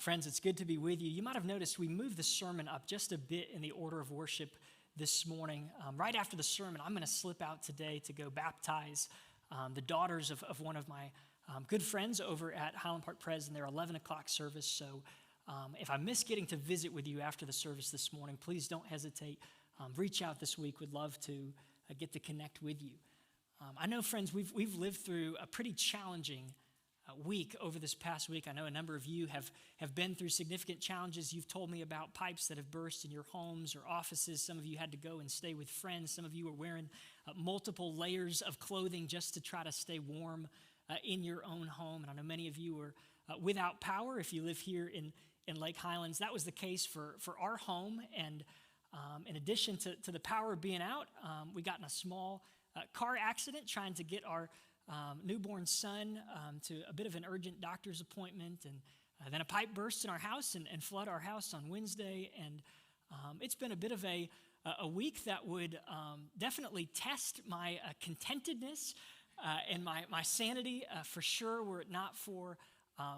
Friends, it's good to be with you. You might have noticed we moved the sermon up just a bit in the order of worship this morning. Right after the sermon, I'm going to slip out today to go baptize the daughters of one of my good friends over at Highland Park Pres in their 11 o'clock service. So if I miss getting to visit with you after the service this morning, please don't hesitate. Reach out this week. Would love to get to connect with you. I know, friends, we've lived through a pretty challenging week over this past week. I know a number of you have been through significant challenges. You've told me about pipes that have burst in your homes or offices. Some of you had to go and stay with friends. Some of you were wearing multiple layers of clothing just to try to stay warm in your own home. And I know many of you were without power if you live here in Lake Highlands. That was the case for our home. And in addition to the power being out, we got in a small car accident trying to get our newborn son to a bit of an urgent doctor's appointment, and then a pipe burst in our house and flood our house on Wednesday, and it's been a bit of a week that would definitely test my contentedness and my sanity for sure. Were it not for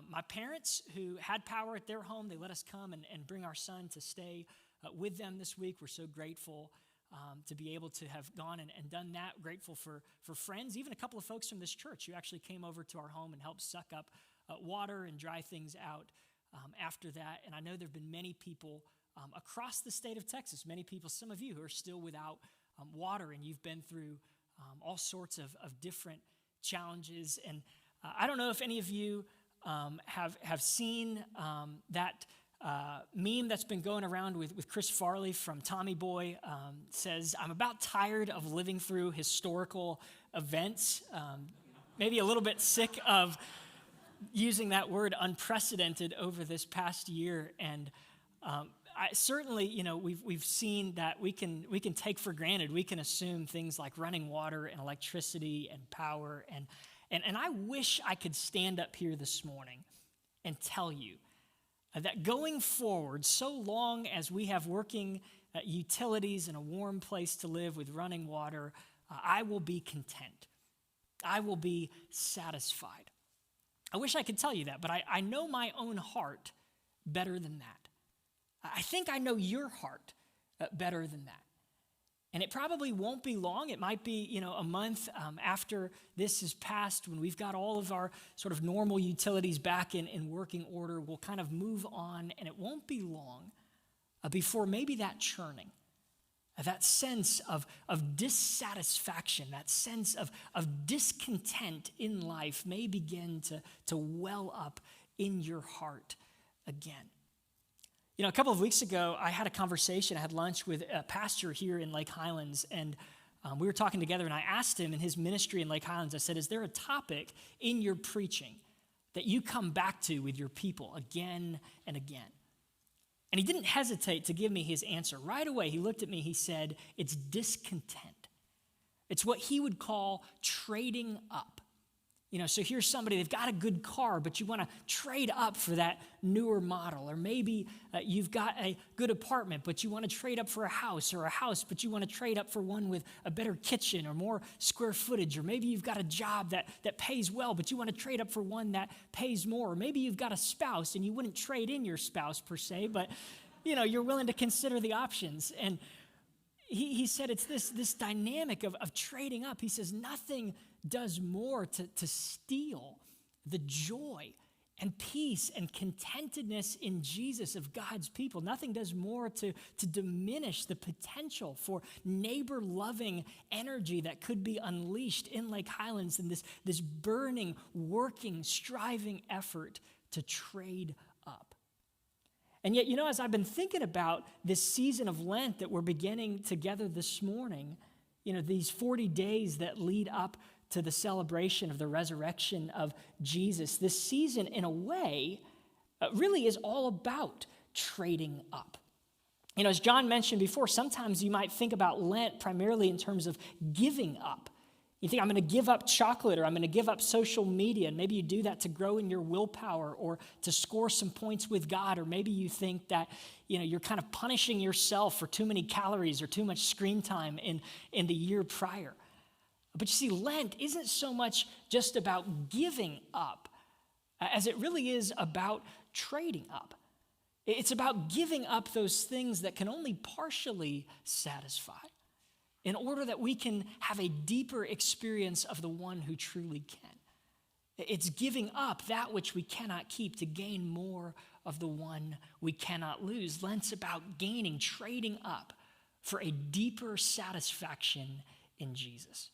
my parents who had power at their home, they let us come and bring our son to stay with them this week. We're so grateful to be able to have gone and done that. Grateful for friends, even a couple of folks from this church who actually came over to our home and helped suck up water and dry things out after that. And I know there have been many people across the state of Texas, many people, some of you who are still without water, and you've been through all sorts of different challenges. And I don't know if any of you have seen that meme that's been going around with Chris Farley from Tommy Boy. Says, "I'm about tired of living through historical events." Maybe a little bit sick of using that word unprecedented over this past year. And certainly, we've seen that we can take for granted. We can assume things like running water and electricity and power. And I wish I could stand up here this morning and tell you that going forward, so long as we have working utilities and a warm place to live with running water, I will be content. I will be satisfied. I wish I could tell you that, but I know my own heart better than that. I think I know your heart better than that. And it probably won't be long. It might be, a month after this is passed, when we've got all of our sort of normal utilities back in working order. We'll kind of move on, and it won't be long before maybe that churning, that sense of dissatisfaction, that sense of discontent in life may begin to well up in your heart again. A couple of weeks ago, I had a conversation. I had lunch with a pastor here in Lake Highlands, and we were talking together, and I asked him in his ministry in Lake Highlands, I said, is there a topic in your preaching that you come back to with your people again and again? And he didn't hesitate to give me his answer. Right away, he looked at me, he said, it's discontent. It's what he would call trading up. So here's somebody, they've got a good car, but you want to trade up for that newer model. Or maybe you've got a good apartment, but you want to trade up for a house, but you want to trade up for one with a better kitchen or more square footage. Or maybe you've got a job that pays well, but you want to trade up for one that pays more. Or maybe you've got a spouse and you wouldn't trade in your spouse per se, but you're willing to consider the options. And he said it's this dynamic of trading up. He says nothing does more to steal the joy and peace and contentedness in Jesus of God's people. Nothing does more to diminish the potential for neighbor-loving energy that could be unleashed in Lake Highlands than this burning, working, striving effort to trade up. And yet, as I've been thinking about this season of Lent that we're beginning together this morning, these 40 days that lead up to the celebration of the resurrection of Jesus, this season, in a way, really is all about trading up. As John mentioned before, sometimes you might think about Lent primarily in terms of giving up. You think, I'm going to give up chocolate, or I'm going to give up social media, and maybe you do that to grow in your willpower or to score some points with God, or maybe you think that you're kind of punishing yourself for too many calories or too much screen time in the year prior. But you see, Lent isn't so much just about giving up as it really is about trading up. It's about giving up those things that can only partially satisfy in order that we can have a deeper experience of the one who truly can. It's giving up that which we cannot keep to gain more of the one we cannot lose. Lent's about gaining, trading up for a deeper satisfaction in Jesus.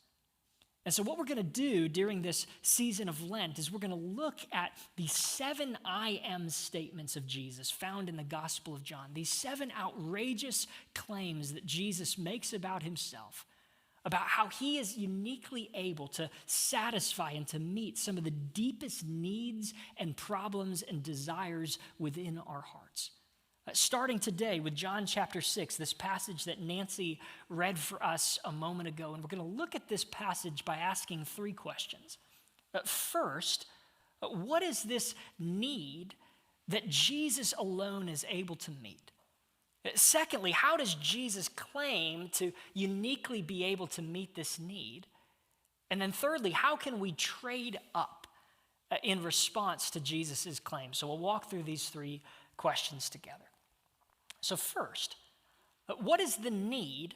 And so what we're going to do during this season of Lent is we're going to look at the 7 I am statements of Jesus found in the Gospel of John. These 7 outrageous claims that Jesus makes about himself, about how he is uniquely able to satisfy and to meet some of the deepest needs and problems and desires within our hearts. Starting today with John chapter 6, this passage that Nancy read for us a moment ago. And we're going to look at this passage by asking 3 questions. First, what is this need that Jesus alone is able to meet? Secondly, how does Jesus claim to uniquely be able to meet this need? And then thirdly, how can we trade up in response to Jesus' claim? So we'll walk through these 3 questions together. So first, what is the need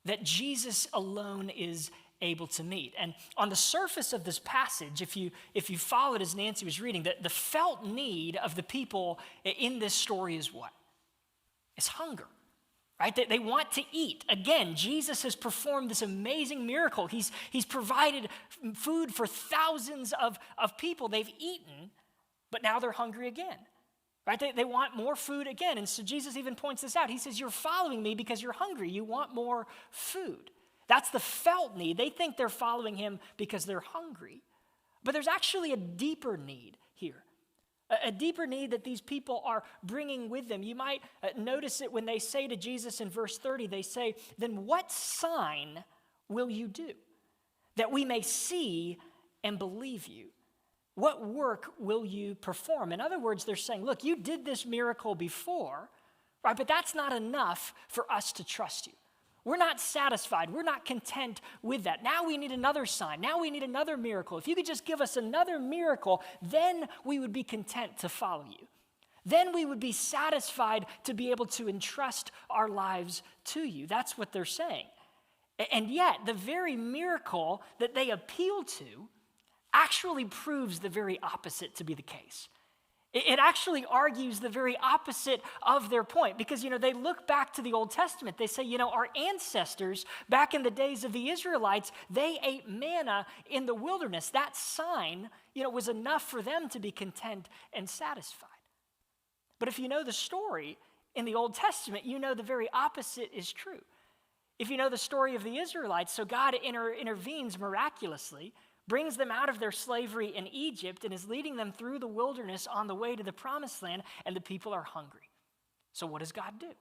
that Jesus alone is able to meet? And on the surface of this passage, if you followed as Nancy was reading, the felt need of the people in this story is what? It's hunger, right? They want to eat. Again, Jesus has performed this amazing miracle. He's provided food for thousands of people. They've eaten, but now they're hungry again. Right? They want more food again. And so Jesus even points this out. He says, you're following me because you're hungry. You want more food. That's the felt need. They think they're following him because they're hungry. But there's actually a deeper need here. A deeper need that these people are bringing with them. You might notice it when they say to Jesus in verse 30, they say, then what sign will you do that we may see and believe you? What work will you perform? In other words, they're saying, look, you did this miracle before, right? But that's not enough for us to trust you. We're not satisfied. We're not content with that. Now we need another sign. Now we need another miracle. If you could just give us another miracle, then we would be content to follow you. Then we would be satisfied to be able to entrust our lives to you. That's what they're saying. And yet, the very miracle that they appeal to actually proves the very opposite to be the case. It actually argues the very opposite of their point because, they look back to the Old Testament. They say, our ancestors back in the days of the Israelites, they ate manna in the wilderness. That sign, was enough for them to be content and satisfied. But if you know the story in the Old Testament, the very opposite is true. If you know the story of the Israelites, so God intervenes miraculously, brings them out of their slavery in Egypt and is leading them through the wilderness on the way to the promised land, and the people are hungry. So what does God do?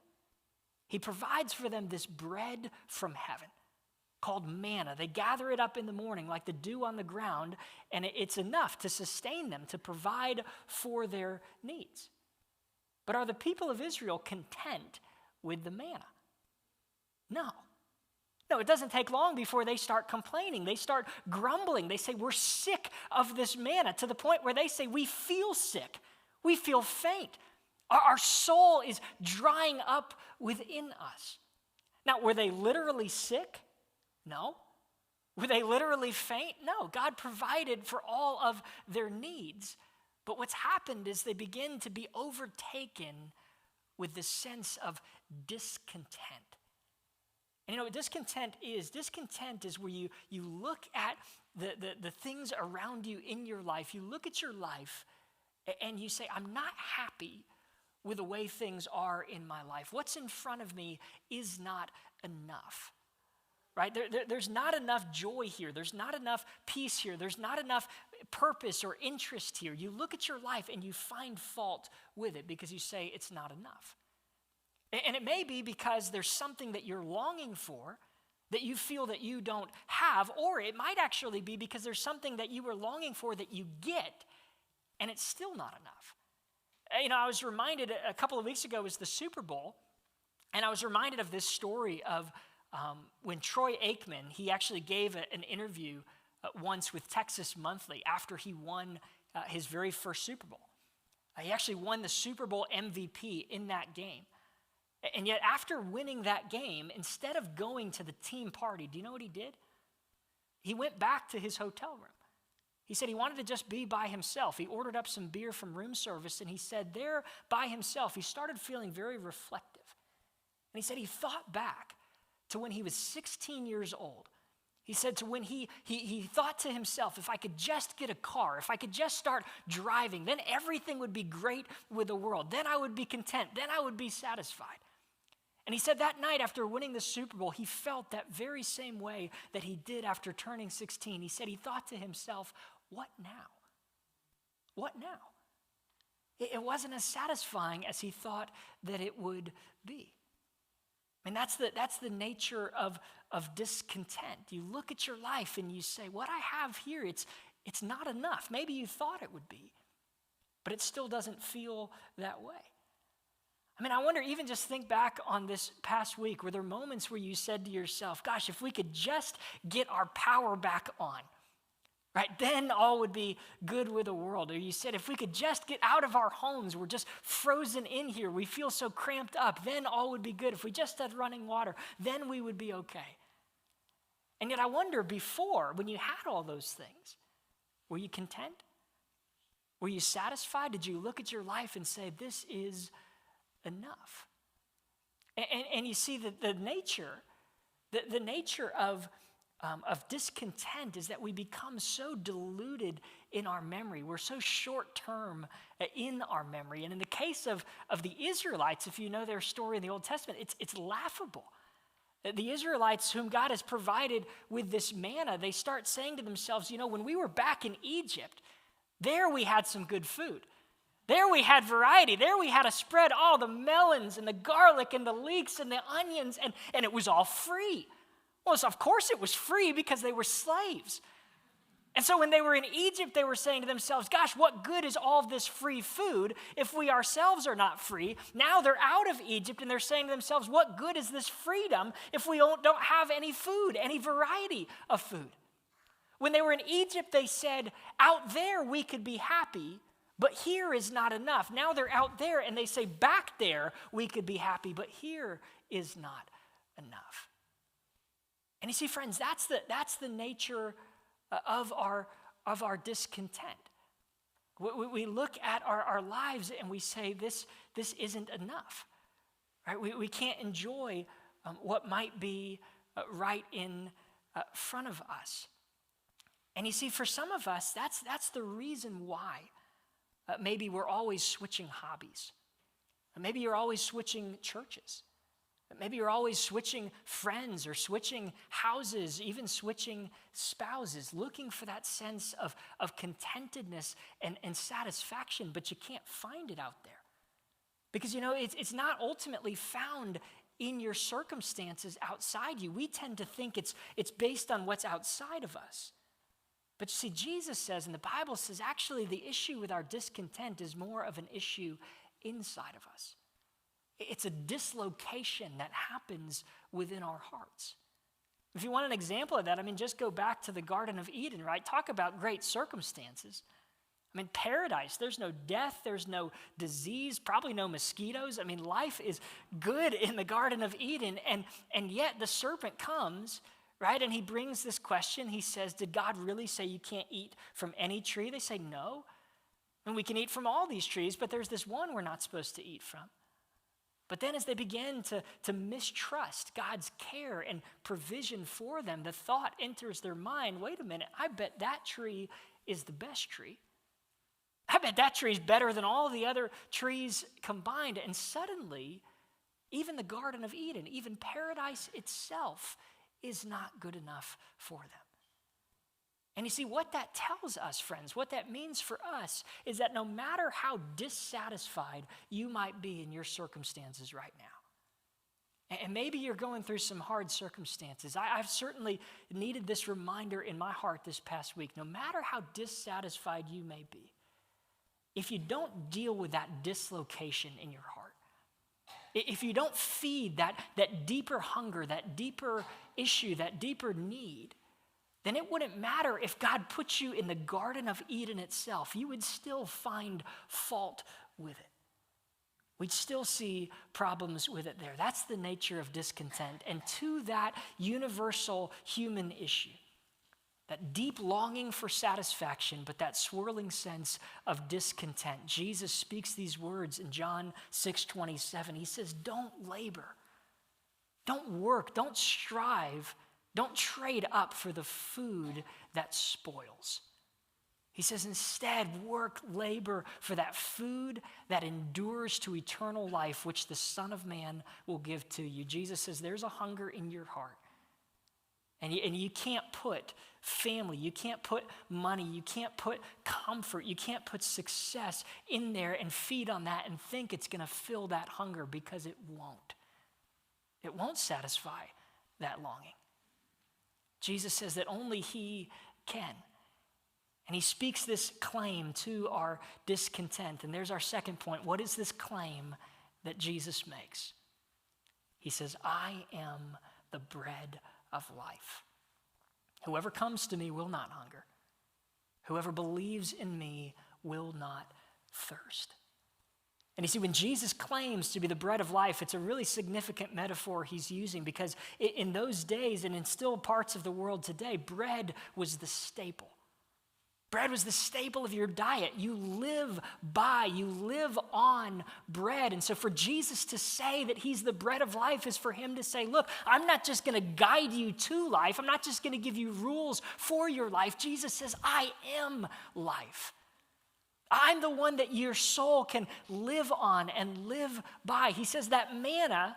He provides for them this bread from heaven called manna. They gather it up in the morning like the dew on the ground, and it's enough to sustain them, to provide for their needs. But are the people of Israel content with the manna? No. No, it doesn't take long before they start complaining. They start grumbling. They say, we're sick of this manna, to the point where they say, we feel sick. We feel faint. Our soul is drying up within us. Now, were they literally sick? No. Were they literally faint? No. God provided for all of their needs. But what's happened is they begin to be overtaken with this sense of discontent. And what discontent is? Discontent is where you look at the things around you in your life. You look at your life and you say, I'm not happy with the way things are in my life. What's in front of me is not enough. Right? There's not enough joy here. There's not enough peace here. There's not enough purpose or interest here. You look at your life and you find fault with it because you say it's not enough. And it may be because there's something that you're longing for that you feel that you don't have, or it might actually be because there's something that you were longing for that you get, and it's still not enough. I was reminded a couple of weeks ago was the Super Bowl, and I was reminded of this story of when Troy Aikman, he actually gave an interview once with Texas Monthly after he won his very first Super Bowl. He actually won the Super Bowl MVP in that game. And yet after winning that game, instead of going to the team party, do you know what he did? He went back to his hotel room. He said he wanted to just be by himself. He ordered up some beer from room service, and he said there by himself, he started feeling very reflective. And he said he thought back to when he was 16 years old. He said to when he thought to himself, if I could just get a car, if I could just start driving, then everything would be great with the world. Then I would be content. Then I would be satisfied. And he said that night after winning the Super Bowl, he felt that very same way that he did after turning 16. He said he thought to himself, what now? What now? It wasn't as satisfying as he thought that it would be. And that's the nature of discontent. You look at your life and you say, what I have here, it's not enough. Maybe you thought it would be, but it still doesn't feel that way. I mean, I wonder, even just think back on this past week, were there moments where you said to yourself, gosh, if we could just get our power back on, right, then all would be good with the world. Or you said, if we could just get out of our homes, we're just frozen in here, we feel so cramped up, then all would be good. If we just had running water, then we would be okay. And yet I wonder, before, when you had all those things, were you content? Were you satisfied? Did you look at your life and say, this is enough? And you see that the nature of discontent is that we become so diluted in our memory. We're so short-term in our memory. And in the case of the Israelites, if you know their story in the Old Testament, it's laughable. The Israelites, whom God has provided with this manna, they start saying to themselves, when we were back in Egypt, there we had some good food. There we had variety. There we had a spread, all the melons and the garlic and the leeks and the onions, and it was all free. Well, of course it was free because they were slaves. And so when they were in Egypt, they were saying to themselves, gosh, what good is all this free food if we ourselves are not free? Now they're out of Egypt and they're saying to themselves, what good is this freedom if we don't have any food, any variety of food? When they were in Egypt, they said, out there we could be happy, but here is not enough. Now they're out there and they say, back there we could be happy, but here is not enough. And you see, friends, that's the nature of our discontent. We look at our lives and we say, this isn't enough. Right? We can't enjoy what might be right in front of us. And you see, for some of us, that's the reason why maybe we're always switching hobbies. Maybe you're always switching churches. Maybe you're always switching friends or switching houses, even switching spouses, looking for that sense of contentedness and satisfaction, but you can't find it out there. Because, it's not ultimately found in your circumstances outside you. We tend to think it's based on what's outside of us. But you see, Jesus says, and the Bible says, actually the issue with our discontent is more of an issue inside of us. It's a dislocation that happens within our hearts. If you want an example of that, just go back to the Garden of Eden, right? Talk about great circumstances. Paradise, there's no death, there's no disease, probably no mosquitoes. Life is good in the Garden of Eden, and yet the serpent comes, right? And he brings this question. He says, did God really say you can't eat from any tree? They say, no. And we can eat from all these trees, but there's this one we're not supposed to eat from. But then as they begin to mistrust God's care and provision for them, the thought enters their mind, wait a minute, I bet that tree is the best tree. I bet that tree is better than all the other trees combined. And suddenly, even the Garden of Eden, even paradise itself is not good enough for them. And you see, what that tells us, friends, what that means for us is that no matter how dissatisfied you might be in your circumstances right now, and maybe you're going through some hard circumstances, I've certainly needed this reminder in my heart this past week, no matter how dissatisfied you may be, if you don't deal with that dislocation in your heart, if you don't feed that deeper hunger, that deeper issue, that deeper need, then it wouldn't matter if God put you in the Garden of Eden itself. You would still find fault with it. We'd still see problems with it there. That's the nature of discontent. And to that universal human issue, that deep longing for satisfaction, but that swirling sense of discontent, Jesus speaks these words in John 6:27. He says, don't labor, don't work, don't strive, don't trade up for the food that spoils. He says, instead, work, labor for that food that endures to eternal life, which the Son of Man will give to you. Jesus says, there's a hunger in your heart. And you can't put family, you can't put money, you can't put comfort, you can't put success in there and feed on that and think it's going to fill that hunger, because it won't. It won't satisfy that longing. Jesus says that only he can. And he speaks this claim to our discontent. And there's our second point. What is this claim that Jesus makes? He says, I am the bread of life. Whoever comes to me will not hunger. Whoever believes in me will not thirst. And you see, when Jesus claims to be the bread of life, it's a really significant metaphor he's using, because in those days and in still parts of the world today, bread was the staple. Bread was the staple of your diet. You live on bread. And so for Jesus to say that he's the bread of life is for him to say, look, I'm not just going to guide you to life. I'm not just going to give you rules for your life. Jesus says, I am life. I'm the one that your soul can live on and live by. He says that manna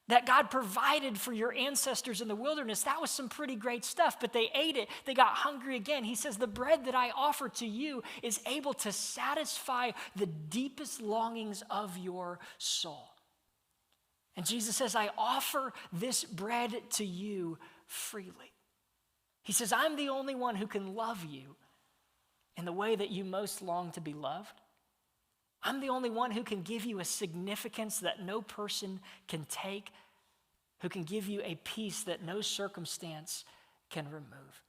that God provided for your ancestors in the wilderness, that was some pretty great stuff, but they ate it, they got hungry again. He says, the bread that I offer to you is able to satisfy the deepest longings of your soul. And Jesus says, I offer this bread to you freely. He says, I'm the only one who can love you in the way that you most long to be loved. I'm the only one who can give you a significance that no person can take, who can give you a peace that no circumstance can remove.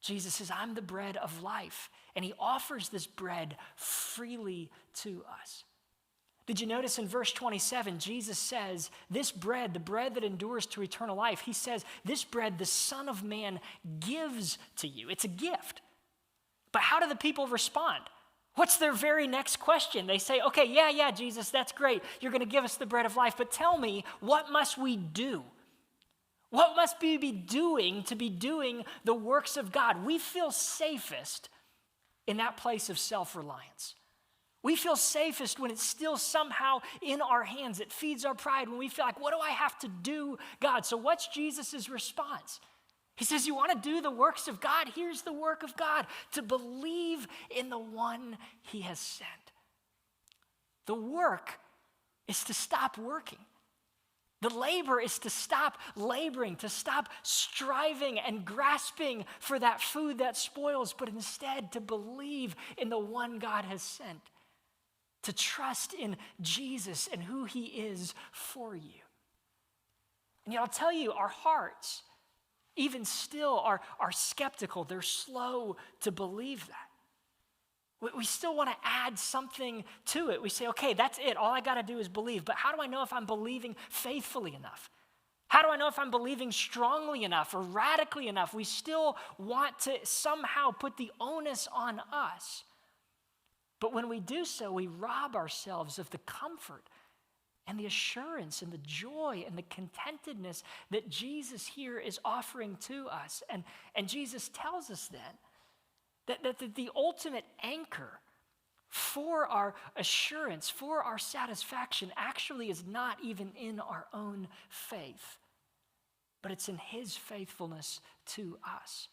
Jesus says, I'm the bread of life, and he offers this bread freely to us. Did you notice in verse 27, Jesus says, this bread, the bread that endures to eternal life, he says, this bread the Son of Man gives to you. It's a gift. But how do the people respond? What's their very next question? They say, okay, yeah, Jesus, that's great. You're going to give us the bread of life, but tell me, what must we do? What must we be doing to be doing the works of God? We feel safest in that place of self-reliance. We feel safest when it's still somehow in our hands. It feeds our pride when we feel like, what do I have to do, God? So what's Jesus' response? He says, you want to do the works of God? Here's the work of God, to believe in the one he has sent. The work is to stop working. The labor is to stop laboring, to stop striving and grasping for that food that spoils, but instead to believe in the one God has sent, to trust in Jesus and who he is for you. And yet I'll tell you, our hearts, even still, are skeptical. They're slow to believe that. We still want to add something to it. We say, okay, that's it. All I got to do is believe. But how do I know if I'm believing faithfully enough? How do I know if I'm believing strongly enough or radically enough? We still want to somehow put the onus on us. But when we do so, we rob ourselves of the comfort and the assurance and the joy and the contentedness that Jesus here is offering to us. And Jesus tells us then that the ultimate anchor for our assurance, for our satisfaction, actually is not even in our own faith, but it's in his faithfulness to us.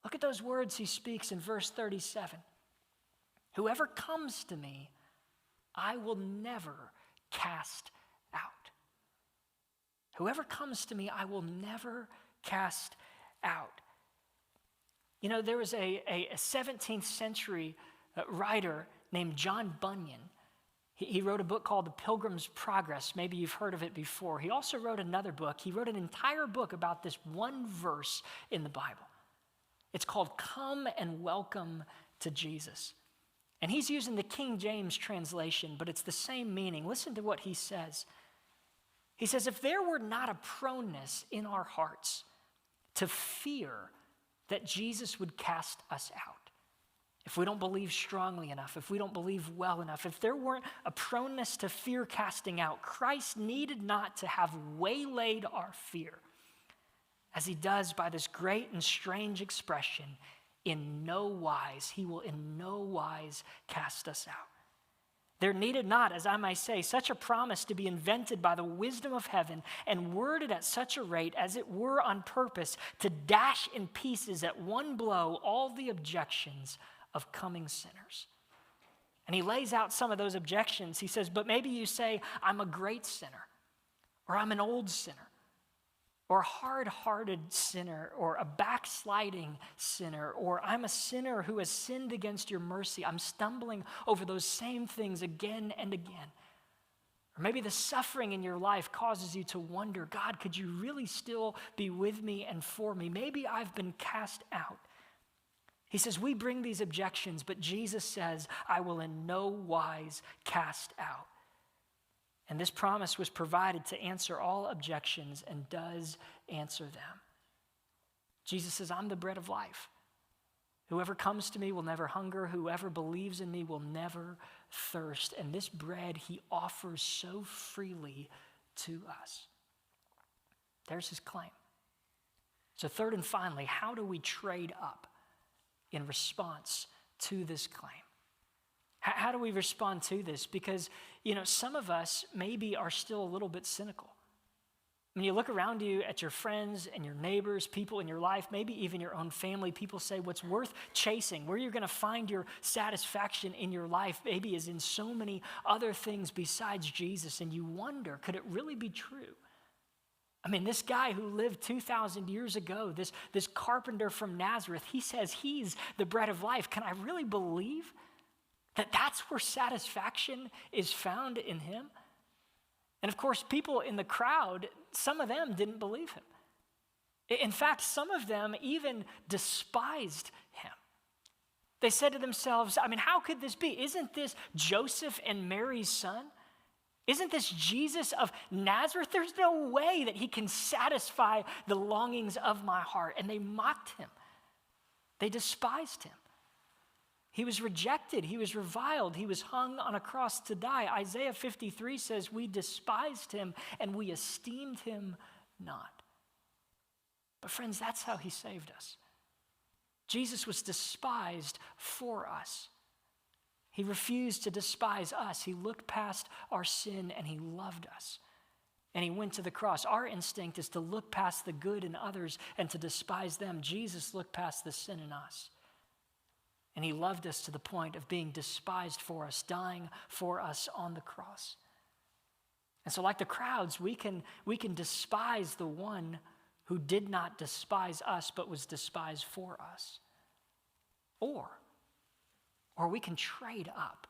Look at those words he speaks in verse 37. Whoever comes to me, I will never cast out. Whoever comes to me, I will never cast out. You know, there was a 17th century writer named John Bunyan. He wrote a book called The Pilgrim's Progress. Maybe you've heard of it before. He also wrote another book. He wrote an entire book about this one verse in the Bible. It's called Come and Welcome to Jesus. And he's using the King James translation, but it's the same meaning. Listen to what he says. He says, if there were not a proneness in our hearts to fear that Jesus would cast us out, if we don't believe strongly enough, if we don't believe well enough, if there weren't a proneness to fear casting out, Christ needed not to have waylaid our fear, as he does by this great and strange expression, in no wise, he will in no wise cast us out. There needed not, as I might say, such a promise to be invented by the wisdom of heaven and worded at such a rate as it were on purpose to dash in pieces at one blow all the objections of coming sinners. And he lays out some of those objections. He says, but maybe you say, I'm a great sinner, or I'm an old sinner, or a hard-hearted sinner, or a backsliding sinner, or I'm a sinner who has sinned against your mercy. I'm stumbling over those same things again and again. Or maybe the suffering in your life causes you to wonder, God, could you really still be with me and for me? Maybe I've been cast out. He says, we bring these objections, but Jesus says, I will in no wise cast out. And this promise was provided to answer all objections and does answer them. Jesus says, I'm the bread of life. Whoever comes to me will never hunger. Whoever believes in me will never thirst. And this bread he offers so freely to us. There's his claim. So third and finally, how do we trade up in response to this claim? How do we respond to this? Because, some of us maybe are still a little bit cynical. When you look around you at your friends and your neighbors, people in your life, maybe even your own family, people say what's worth chasing, where you're going to find your satisfaction in your life, maybe is in so many other things besides Jesus. And you wonder, could it really be true? I mean, this guy who lived 2,000 years ago, this carpenter from Nazareth, he says he's the bread of life. Can I really believe that's where satisfaction is found in him? And of course, people in the crowd, some of them didn't believe him. In fact, some of them even despised him. They said to themselves, how could this be? Isn't this Joseph and Mary's son? Isn't this Jesus of Nazareth? There's no way that he can satisfy the longings of my heart. And they mocked him. They despised him. He was rejected. He was reviled. He was hung on a cross to die. Isaiah 53 says, we despised him and we esteemed him not. But friends, that's how he saved us. Jesus was despised for us. He refused to despise us. He looked past our sin and he loved us. And he went to the cross. Our instinct is to look past the good in others and to despise them. Jesus looked past the sin in us. And he loved us to the point of being despised for us, dying for us on the cross. And so like the crowds, we can despise the one who did not despise us but was despised for us. Or we can trade up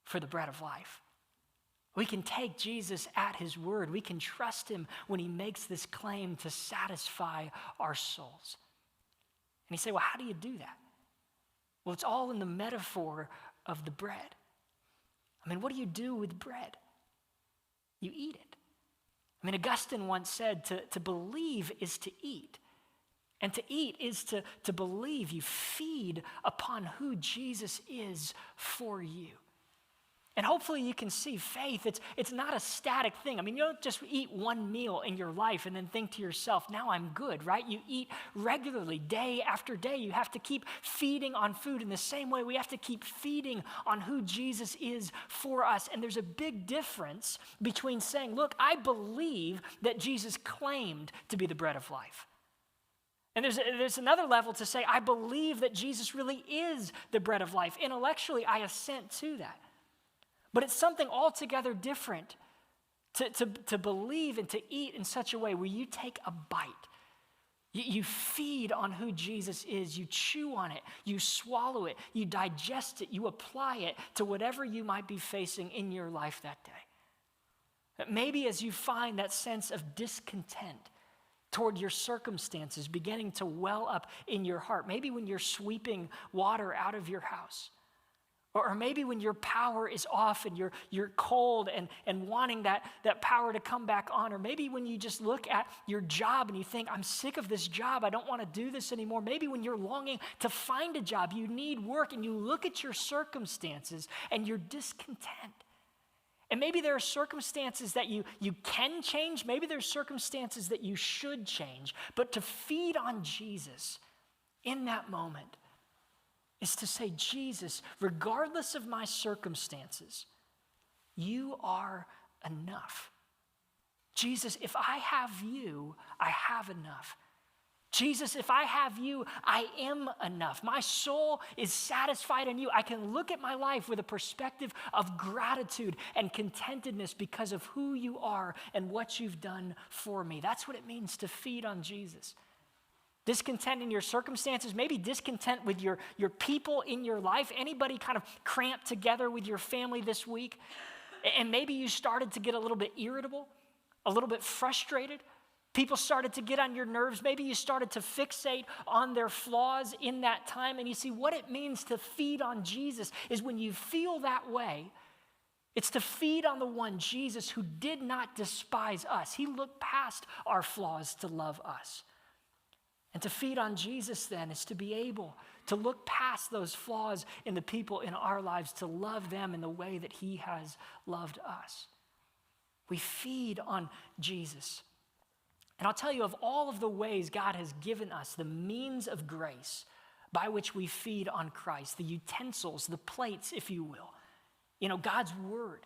for the bread of life. We can take Jesus at his word. We can trust him when he makes this claim to satisfy our souls. And you say, well, how do you do that? Well, it's all in the metaphor of the bread. What do you do with bread? You eat it. Augustine once said to believe is to eat. And to eat is to believe. You feed upon who Jesus is for you. And hopefully you can see faith, it's not a static thing. You don't just eat one meal in your life and then think to yourself, now I'm good, right? You eat regularly, day after day. You have to keep feeding on food. In the same way, we have to keep feeding on who Jesus is for us. And there's a big difference between saying, look, I believe that Jesus claimed to be the bread of life. And there's another level to say, I believe that Jesus really is the bread of life. Intellectually, I assent to that. But it's something altogether different to believe and to eat in such a way where you take a bite. You feed on who Jesus is. You chew on it. You swallow it. You digest it. You apply it to whatever you might be facing in your life that day. Maybe as you find that sense of discontent, toward your circumstances beginning to well up in your heart. Maybe when you're sweeping water out of your house. Or maybe when your power is off and you're cold and wanting that power to come back on. Or maybe when you just look at your job and you think, I'm sick of this job, I don't want to do this anymore. Maybe when you're longing to find a job, you need work, and you look at your circumstances and you're discontent. And maybe there are circumstances that you can change. Maybe there's circumstances that you should change. But to feed on Jesus in that moment is to say, Jesus, regardless of my circumstances, you are enough. Jesus, if I have you, I have enough. Jesus, if I have you, I am enough. My soul is satisfied in you. I can look at my life with a perspective of gratitude and contentedness because of who you are and what you've done for me. That's what it means to feed on Jesus. Discontent in your circumstances, maybe discontent with your people in your life. Anybody kind of cramped together with your family this week? And maybe you started to get a little bit irritable, a little bit frustrated. People started to get on your nerves. Maybe you started to fixate on their flaws in that time. And you see, what it means to feed on Jesus is when you feel that way, it's to feed on the one, Jesus, who did not despise us. He looked past our flaws to love us. And to feed on Jesus then is to be able to look past those flaws in the people in our lives, to love them in the way that he has loved us. We feed on Jesus. And I'll tell you, of all of the ways God has given us, the means of grace by which we feed on Christ, the utensils, the plates, if you will, God's word.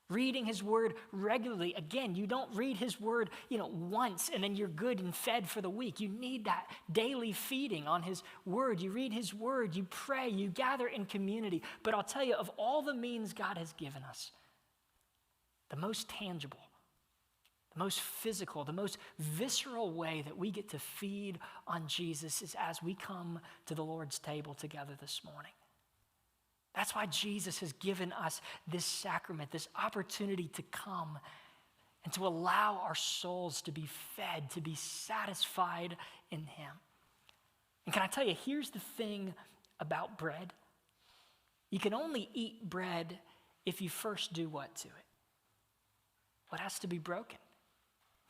Reading his word regularly. Again, you don't read his word, once and then you're good and fed for the week. You need that daily feeding on his word. You read his word, you pray, you gather in community. But I'll tell you, of all the means God has given us, the most tangible, the most physical, the most visceral way that we get to feed on Jesus is as we come to the Lord's table together this morning. That's why Jesus has given us this sacrament, this opportunity to come and to allow our souls to be fed, to be satisfied in him. And can I tell you, here's the thing about bread. You can only eat bread if you first do what to it? Well, it has to be broken.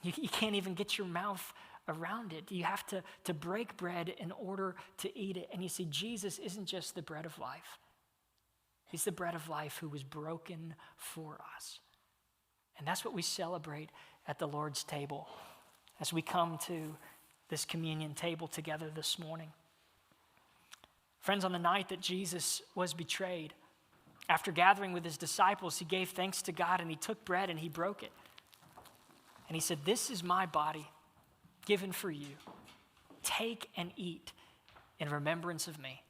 You can't even get your mouth around it. You have to break bread in order to eat it. And you see, Jesus isn't just the bread of life. He's the bread of life who was broken for us. And that's what we celebrate at the Lord's table as we come to this communion table together this morning. Friends, on the night that Jesus was betrayed, after gathering with his disciples, he gave thanks to God and he took bread and he broke it. And he said, "This is my body given for you. Take and eat in remembrance of me."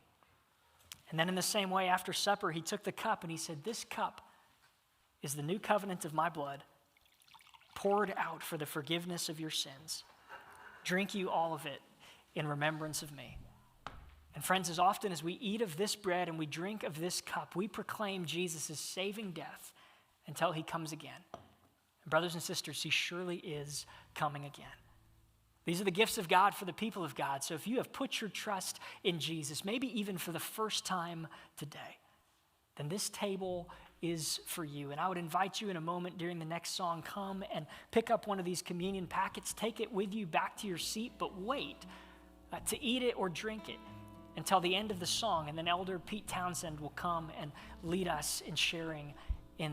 And then in the same way, after supper, he took the cup and he said, "This cup is the new covenant of my blood, poured out for the forgiveness of your sins. Drink you all of it in remembrance of me." And friends, as often as we eat of this bread and we drink of this cup, we proclaim Jesus' saving death until he comes again. And brothers and sisters, he surely is coming again. These are the gifts of God for the people of God. So if you have put your trust in Jesus, maybe even for the first time today, then this table is for you. And I would invite you in a moment during the next song, come and pick up one of these communion packets, take it with you back to your seat, but wait to eat it or drink it until the end of the song. And then Elder Pete Townsend will come and lead us in sharing